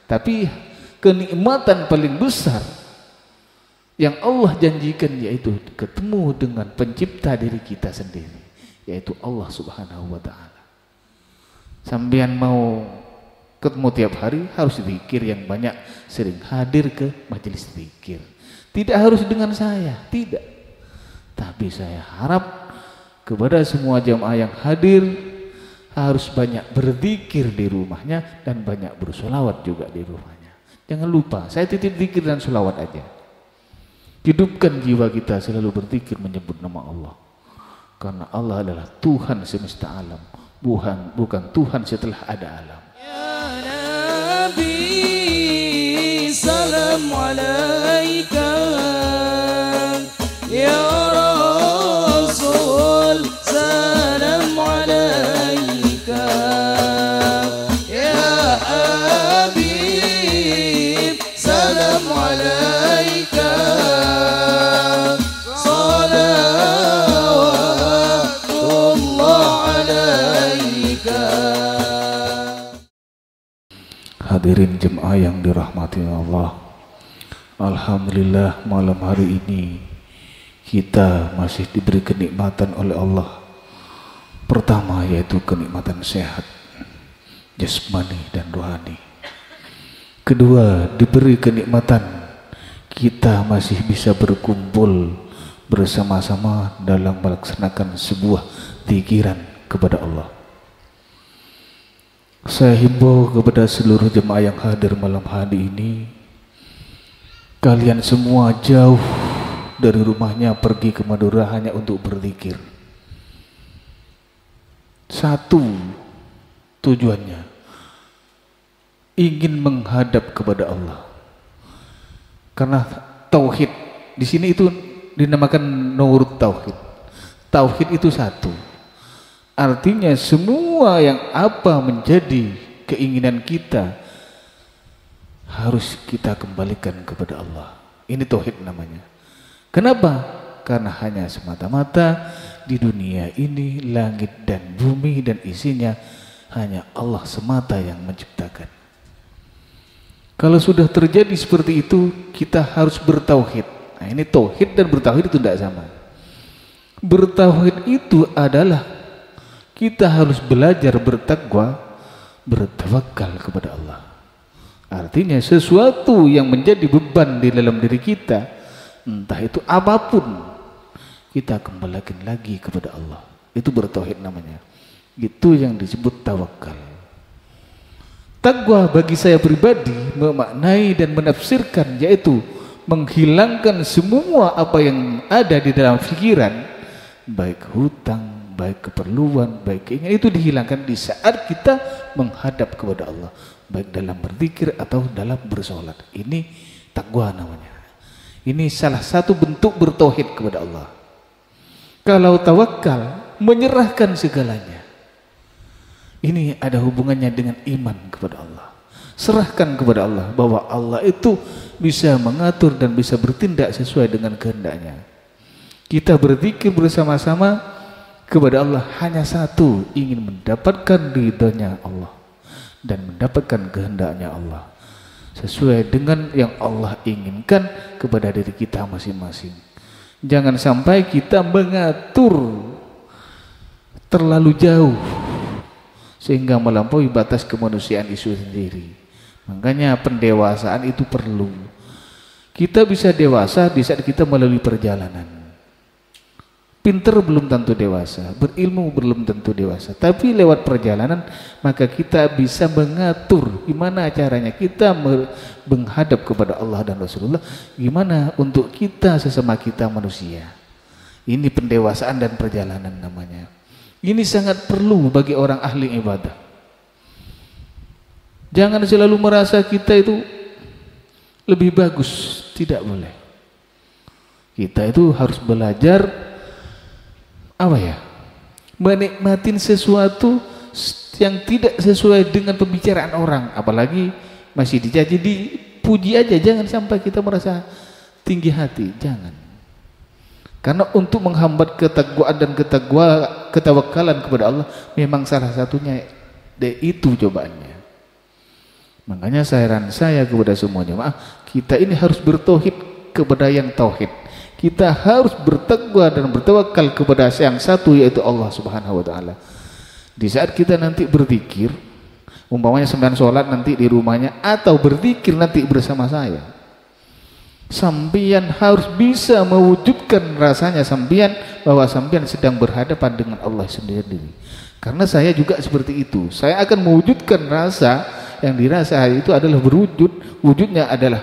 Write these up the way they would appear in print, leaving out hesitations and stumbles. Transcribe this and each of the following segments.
Tapi kenikmatan paling besar yang Allah janjikan yaitu ketemu dengan pencipta diri kita sendiri, yaitu Allah Subhanahu wa taala. Sampean mau ketemu tiap hari harus zikir yang banyak, sering hadir ke majelis zikir. Tidak harus dengan saya, tidak. Tapi saya harap kepada semua jamaah yang hadir harus banyak berzikir di rumahnya dan banyak bersolawat juga di rumahnya. Jangan lupa, saya titip zikir dan solawat aja. Hidupkan jiwa kita selalu berzikir menyebut nama Allah. Karena Allah adalah Tuhan semesta alam, bukan Tuhan setelah ada alam. Ya Nabi, salam alaika. Ya Rasul, salam alaika. Ya Habib, salam alaika. Hadirin jemaah yang dirahmati Allah, alhamdulillah malam hari ini kita masih diberi kenikmatan oleh Allah. Pertama yaitu kenikmatan sehat jasmani dan rohani. Kedua, diberi kenikmatan kita masih bisa berkumpul bersama-sama dalam melaksanakan sebuah zikiran kepada Allah. Saya himbau kepada seluruh jemaah yang hadir malam hari ini, kalian semua jauh dari rumahnya pergi ke Madura hanya untuk berzikir. Satu tujuannya, ingin menghadap kepada Allah. Karena tauhid di sini itu dinamakan nurut tauhid. Tauhid itu satu. Artinya semua yang apa menjadi keinginan kita harus kita kembalikan kepada Allah. Ini tauhid namanya. Kenapa? Karena hanya semata-mata di dunia ini langit dan bumi dan isinya hanya Allah semata yang menciptakan. Kalau sudah terjadi seperti itu, kita harus bertauhid. Nah, ini tauhid dan bertauhid itu tidak sama. Bertauhid itu adalah kita harus belajar bertakwa, bertawakal kepada Allah. Artinya sesuatu yang menjadi beban di dalam diri kita, entah itu apapun, kita kembalikan lagi kepada Allah. Itu bertauhid namanya. Itu yang disebut tawakal. Takwa bagi saya pribadi memaknai dan menafsirkan yaitu menghilangkan semua apa yang ada di dalam pikiran, baik hutang, baik keperluan, baik keinginan, itu dihilangkan di saat kita menghadap kepada Allah, baik dalam berzikir atau dalam bersolat. Ini takwa namanya. Ini salah satu bentuk bertauhid kepada Allah. Kalau tawakal, menyerahkan segalanya. Ini ada hubungannya dengan iman kepada Allah. Serahkan kepada Allah bahwa Allah itu bisa mengatur dan bisa bertindak sesuai dengan kehendaknya. Kita berzikir bersama-sama kepada Allah hanya satu, ingin mendapatkan ridhonya Allah dan mendapatkan kehendaknya Allah sesuai dengan yang Allah inginkan kepada diri kita masing-masing. Jangan sampai kita mengatur terlalu jauh sehingga melampaui batas kemanusiaan itu sendiri. Makanya pendewasaan itu perlu. Kita bisa dewasa di saat kita melalui perjalanan. Pinter belum tentu dewasa, berilmu belum tentu dewasa, tapi lewat perjalanan maka kita bisa mengatur gimana caranya kita menghadap kepada Allah dan Rasulullah, gimana untuk kita sesama kita manusia. Ini pendewasaan dan perjalanan namanya. Ini sangat perlu bagi orang ahli ibadah. Jangan selalu merasa kita itu lebih bagus, tidak boleh. Kita itu harus belajar menikmatin sesuatu yang tidak sesuai dengan pembicaraan orang, apalagi masih dicaci, dipuji aja. Jangan sampai kita merasa tinggi hati, jangan. Karena untuk menghambat ketakwaan dan ketawakalan kepada Allah memang salah satunya itu cobaannya. Makanya saran saya kepada semua jemaah, kita ini harus bertauhid kepada yang tauhid. Kita harus bertakwa dan bertawakal kepada yang satu, yaitu Allah Subhanahu wa taala. Di saat kita nanti berzikir, umpamanya sembahyang sholat nanti di rumahnya atau berzikir nanti bersama saya, sampean harus bisa mewujudkan rasanya sampean bahwa sampean sedang berhadapan dengan Allah sendiri. Karena saya juga seperti itu. Saya akan mewujudkan rasa yang dirasa itu adalah wujudnya adalah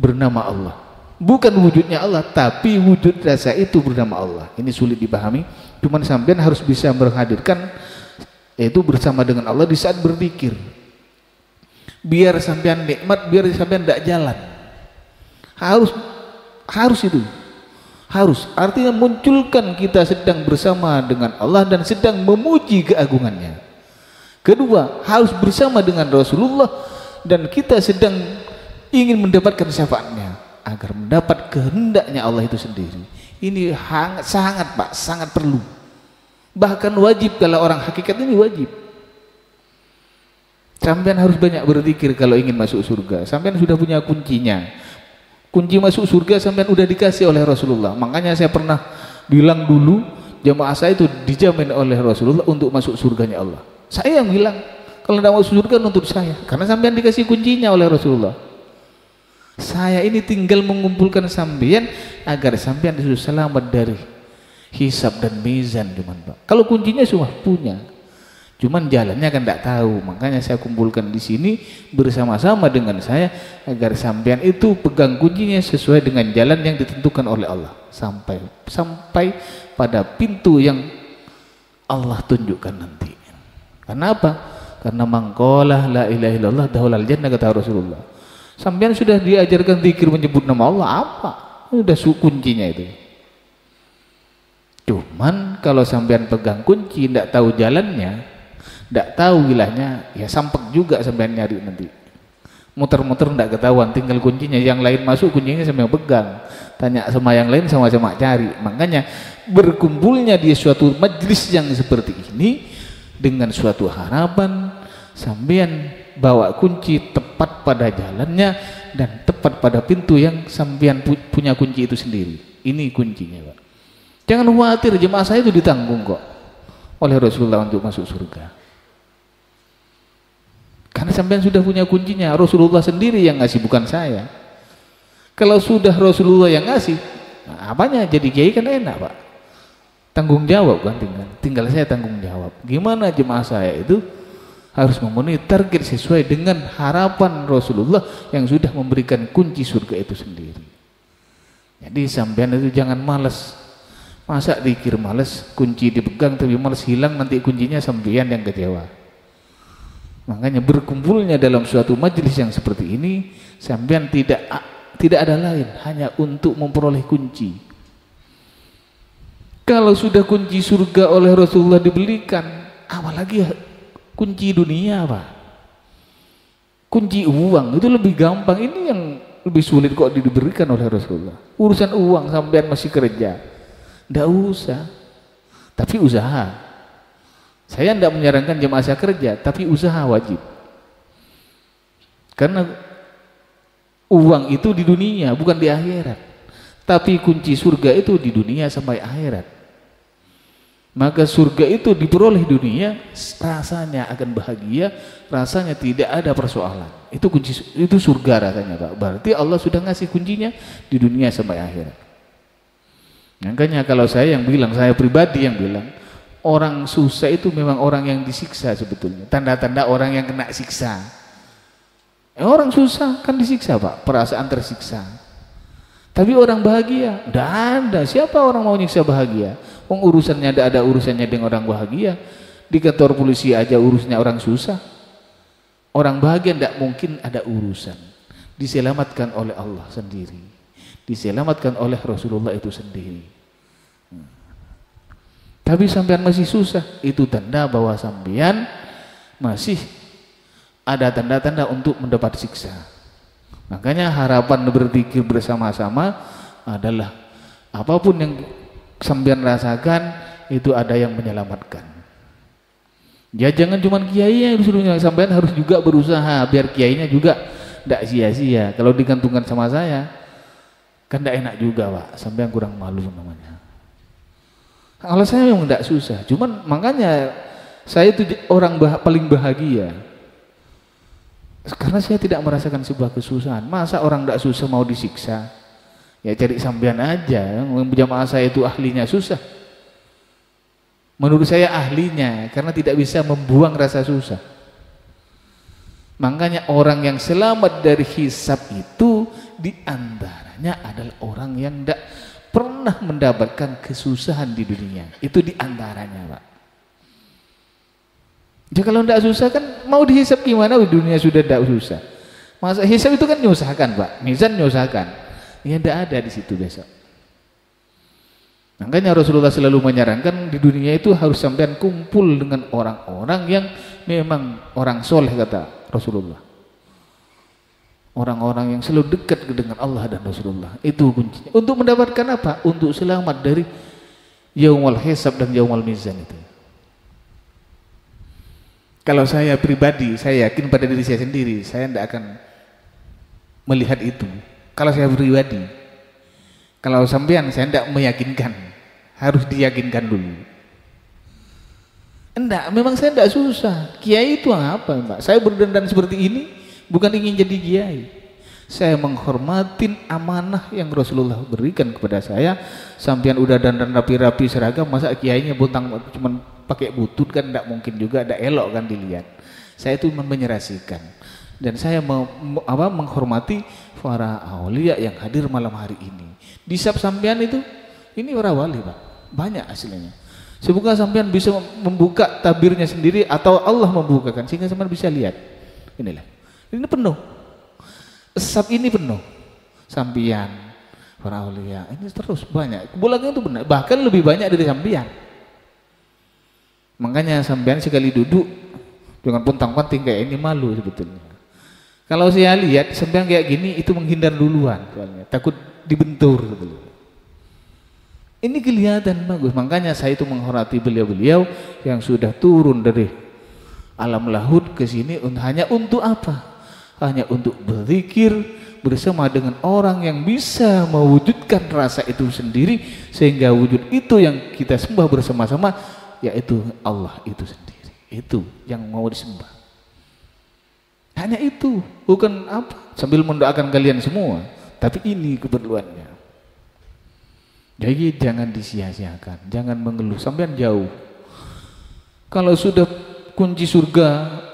bernama Allah. Bukan wujudnya Allah, tapi wujud rasa itu bernama Allah. Ini sulit dipahami. Cuman sampean harus bisa menghadirkan yaitu bersama dengan Allah di saat berzikir. Biar sampean nikmat, biar sampean tidak jalan. Harus itu. Harus. Artinya munculkan kita sedang bersama dengan Allah dan sedang memuji keagungannya. Kedua, harus bersama dengan Rasulullah dan kita sedang ingin mendapatkan syafaatnya agar mendapat kehendaknya Allah itu sendiri. Ini sangat Pak, sangat perlu. Bahkan wajib, kalau orang hakikat ini wajib. Sampean harus banyak berzikir kalau ingin masuk surga. Sampean sudah punya kuncinya. Kunci masuk surga sampean udah dikasih oleh Rasulullah. Makanya saya pernah bilang dulu, jamaah saya itu dijamin oleh Rasulullah untuk masuk surganya Allah. Saya yang bilang, kalau tidak mau surga nuntut saya, karena sampean dikasih kuncinya oleh Rasulullah. Saya ini tinggal mengumpulkan sampean agar sampean sudah selamat dari hisab dan mizan, cuman Pak. Kalau kuncinya semua punya, cuman jalannya kan tidak tahu. Makanya saya kumpulkan di sini bersama-sama dengan saya agar sampean itu pegang kuncinya sesuai dengan jalan yang ditentukan oleh Allah sampai pada pintu yang Allah tunjukkan nanti. Karena apa? Karena mangqalah la ilaha illallah dakhulal jannah, kata Rasulullah. Sampean sudah diajarkan zikir menyebut nama Allah, apa? Sudah kuncinya itu. Cuman kalau sampean pegang kunci tidak tahu jalannya, tidak tahu wilayahnya, ya sampek juga sampean nyari nanti. Muter-muter tidak ketahuan, tinggal kuncinya yang lain masuk, kuncinya sampean pegang. Tanya sama yang lain, sama-sama cari. Makanya berkumpulnya di suatu majlis yang seperti ini dengan suatu harapan sampean bawa kunci tepat pada jalannya dan tepat pada pintu yang sampean punya kunci itu sendiri. Ini kuncinya Pak. Jangan khawatir, jemaah saya itu ditanggung kok oleh Rasulullah untuk masuk surga. Karena sampean sudah punya kuncinya, Rasulullah sendiri yang ngasih, bukan saya. Kalau sudah Rasulullah yang ngasih, nah apanya jadi kiai kan enak Pak. Tanggung jawab kan, tinggal saya tanggung jawab. Gimana jemaah saya itu harus memenuhi target sesuai dengan harapan Rasulullah yang sudah memberikan kunci surga itu sendiri. Jadi sampean itu jangan malas. Masa dikir malas, kunci dipegang tapi malas hilang, nanti kuncinya sampean yang kecewa. Makanya berkumpulnya dalam suatu majelis yang seperti ini, sampean tidak ada lain hanya untuk memperoleh kunci. Kalau sudah kunci surga oleh Rasulullah dibelikan, apalagi kunci dunia Pak. Kunci uang itu lebih gampang, ini yang lebih sulit kok diberikan oleh Rasulullah. Urusan uang sampean masih kerja, tidak usah, tapi usaha. Saya tidak menyarankan jemaah saya kerja, tapi usaha wajib. Karena uang itu di dunia, bukan di akhirat. Tapi kunci surga itu di dunia sampai akhirat. Maka surga itu diperoleh dunia, rasanya akan bahagia, rasanya tidak ada persoalan. Itu kunci, itu surga rasanya Pak. Berarti Allah sudah ngasih kuncinya di dunia sampai akhirat. Makanya kalau saya yang bilang, saya pribadi yang bilang, orang susah itu memang orang yang disiksa sebetulnya. Tanda-tanda orang yang kena siksa. Orang susah kan disiksa Pak, perasaan tersiksa. Tapi orang bahagia, tidak ada. Siapa orang mau nyiksa bahagia? Urusannya ada urusannya dengan orang bahagia. Di kantor polisi aja urusnya orang susah. Orang bahagia tidak mungkin ada urusan. Diselamatkan oleh Allah sendiri. Diselamatkan oleh Rasulullah itu sendiri. Tapi sampean masih susah, itu tanda bahwa sampean masih ada tanda-tanda untuk mendapat siksa. Makanya harapan berzikir bersama-sama adalah apapun yang sampean rasakan itu ada yang menyelamatkan. Ya jangan cuma kiai yang disuruh, sampean harus juga berusaha biar kiainya juga tidak sia-sia. Kalau digantungkan sama saya kan tidak enak juga Pak, sampean kurang malu namanya. Kalau saya memang tidak susah, cuman makanya saya itu orang paling bahagia karena saya tidak merasakan sebuah kesusahan. Masa orang tidak susah mau disiksa? Ya cari sampean aja, jamaah saya itu ahlinya susah. Menurut saya ahlinya, karena tidak bisa membuang rasa susah. Makanya orang yang selamat dari hisab itu diantaranya adalah orang yang tidak pernah mendapatkan kesusahan di dunia. Itu diantaranya Pak. Jadi kalau tidak susah kan mau dihisab gimana? Dunia sudah tidak susah. Masa hisab itu kan nyusahkan Pak, mizan nyusahkan. Ya tidak ada di situ besok. Makanya Rasulullah selalu menyarankan di dunia itu harus sampean kumpul dengan orang-orang yang memang orang soleh, kata Rasulullah. Orang-orang yang selalu dekat dengan Allah dan Rasulullah. Itu kuncinya. Untuk mendapatkan apa? Untuk selamat dari yaumul hisab dan yaumul mizan itu. Kalau saya pribadi, saya yakin pada diri saya sendiri, saya tidak akan melihat itu. Kalau saya pribadi, kalau sampean saya tidak meyakinkan. Harus diyakinkan dulu. Enggak, memang saya tidak susah. Kiai itu apa Mbak? Saya berdandan seperti ini bukan ingin jadi kiai. Saya menghormatin amanah yang Rasulullah berikan kepada saya. Sampean udah dandan rapi-rapi seragam, masa kiainya bontang cuman pakai butut kan tidak mungkin juga, tidak elok kan dilihat. Saya itu menyerasikan. Dan saya menghormati para aulia yang hadir malam hari ini. Di sab sampean itu ini para wali Pak. Banyak hasilnya. Semoga sampean bisa membuka tabirnya sendiri atau Allah membukakan sehingga sampean bisa lihat. Inilah. Ini penuh. Sab ini penuh. Sampean, para aulia, ini terus banyak. Bulangnya itu benar, bahkan lebih banyak dari sampean. Makanya sampean sekali duduk dengan pontang-panting kayak ini malu sebetulnya. Kalau saya lihat sampean kayak gini itu menghindar duluan soalnya, takut dibentur sebetulnya. Ini kelihatan bagus, makanya saya itu menghormati beliau-beliau yang sudah turun dari alam lahud ke sini hanya untuk apa? Hanya untuk berzikir bersama dengan orang yang bisa mewujudkan rasa itu sendiri, sehingga wujud itu yang kita sembah bersama-sama yaitu Allah itu sendiri. Itu yang mau disembah. Hanya itu, bukan apa? Sambil mendoakan kalian semua, tapi ini keperluannya. Jadi jangan disia-siakan, jangan mengeluh, sampean jauh. Kalau sudah kunci surga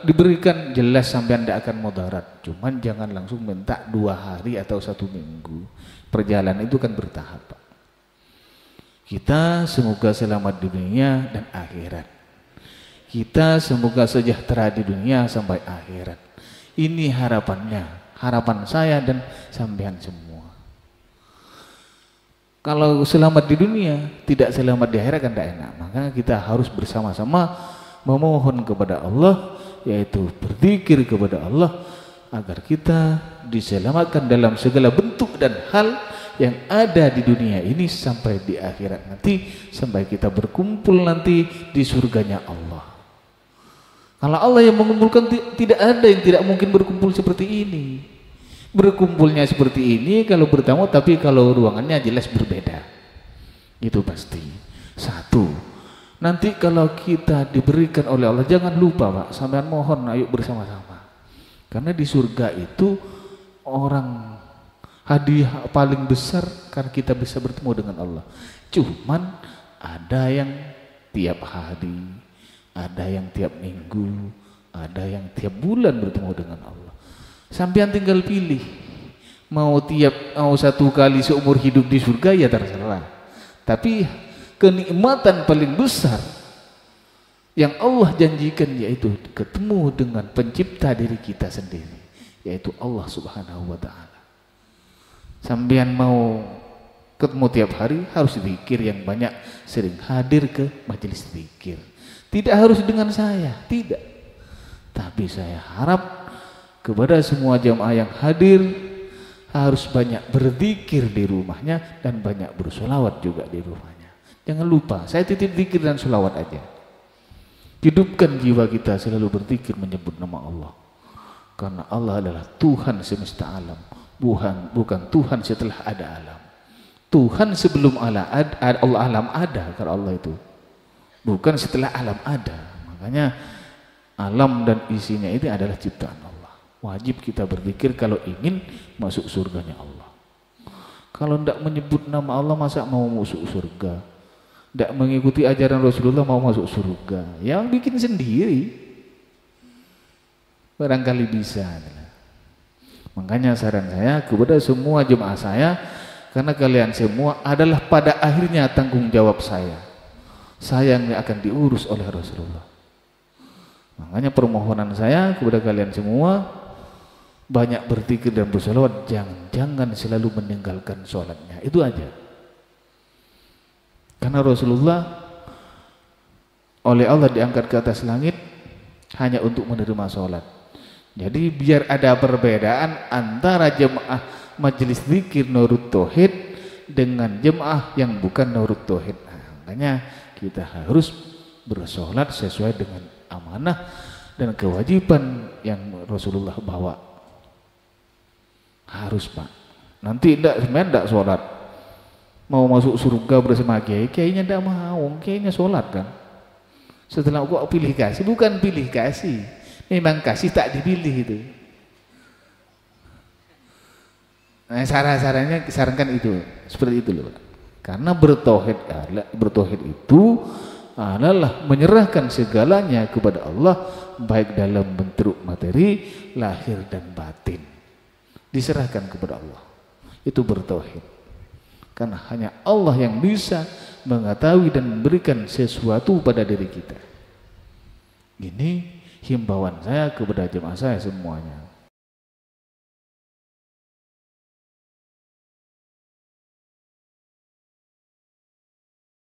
diberikan, jelas sampean tidak akan mudarat. Cuman jangan langsung minta 2 hari atau 1 minggu. Perjalanan itu kan bertahap Pak. Kita semoga selamat di dunia dan akhirat. Kita semoga sejahtera di dunia sampai akhirat. Ini harapannya, harapan saya dan sampean semua. Kalau selamat di dunia, tidak selamat di akhirat kan tidak enak. Maka kita harus bersama-sama memohon kepada Allah, yaitu berzikir kepada Allah agar kita diselamatkan dalam segala bentuk dan hal yang ada di dunia ini sampai di akhirat nanti, sampai kita berkumpul nanti di surganya Allah. Kalau Allah yang mengumpulkan, tidak ada yang tidak mungkin berkumpul seperti ini. Berkumpulnya seperti ini kalau bertamu, tapi kalau ruangannya jelas berbeda. Itu pasti. Satu, nanti kalau kita diberikan oleh Allah, jangan lupa Pak, sampean mohon ayo bersama-sama. Karena di surga itu orang hadiah paling besar karena kita bisa bertemu dengan Allah. Cuman ada yang tiap hari, ada yang tiap minggu, ada yang tiap bulan bertemu dengan Allah. Sampean tinggal pilih, mau 1 kali seumur hidup di surga ya terserah. Tapi kenikmatan paling besar yang Allah janjikan yaitu ketemu dengan pencipta diri kita sendiri, yaitu Allah Subhanahu wa Ta'ala. Sampean mau ketemu tiap hari, harus zikir yang banyak, sering hadir ke majelis zikir. Tidak harus dengan saya, tidak. Tapi saya harap kepada semua jamaah yang hadir harus banyak berzikir di rumahnya dan banyak bersolawat juga di rumahnya. Jangan lupa, saya titip zikir dan solawat aja. Hidupkan jiwa kita selalu berzikir menyebut nama Allah. Karena Allah adalah Tuhan semesta alam, bukan Tuhan setelah ada alam. Tuhan sebelum Allah alam ada, karena Allah itu bukan setelah alam ada. Makanya alam dan isinya ini adalah ciptaan Allah. Wajib kita berzikir kalau ingin masuk surganya Allah. Kalau tidak menyebut nama Allah, masa mau masuk surga? Tidak mengikuti ajaran Rasulullah mau masuk surga? Yang bikin sendiri. Barangkali bisa. Makanya saran saya kepada semua jemaah saya, karena kalian semua adalah pada akhirnya tanggung jawab saya. Saya yang akan diurus oleh Rasulullah. Makanya permohonan saya kepada kalian semua, banyak berzikir dan bersolawat, jangan selalu meninggalkan sholatnya. Itu aja. Karena Rasulullah oleh Allah diangkat ke atas langit hanya untuk menerima sholat. Jadi biar ada perbedaan antara jemaah majelis zikir Nurut Tauhid dengan jemaah yang bukan Nurut Tauhid. Nah, makanya kita harus bersolat sesuai dengan amanah dan kewajiban yang Rasulullah bawa. Harus, Pak. Nanti tidak sholat, mau masuk surga bersama kiai, kiainya tidak mau, kiainya sholat kan. Setelah kok pilih kasih, bukan pilih kasih, memang kasih tak dipilih itu. Nah, sarankan itu seperti itu loh. Karena bertauhid itu adalah menyerahkan segalanya kepada Allah, baik dalam bentuk materi, lahir dan batin. Diserahkan kepada Allah. Itu bertauhid. Karena hanya Allah yang bisa mengetahui dan memberikan sesuatu pada diri kita. Ini himbauan saya kepada jemaah saya semuanya.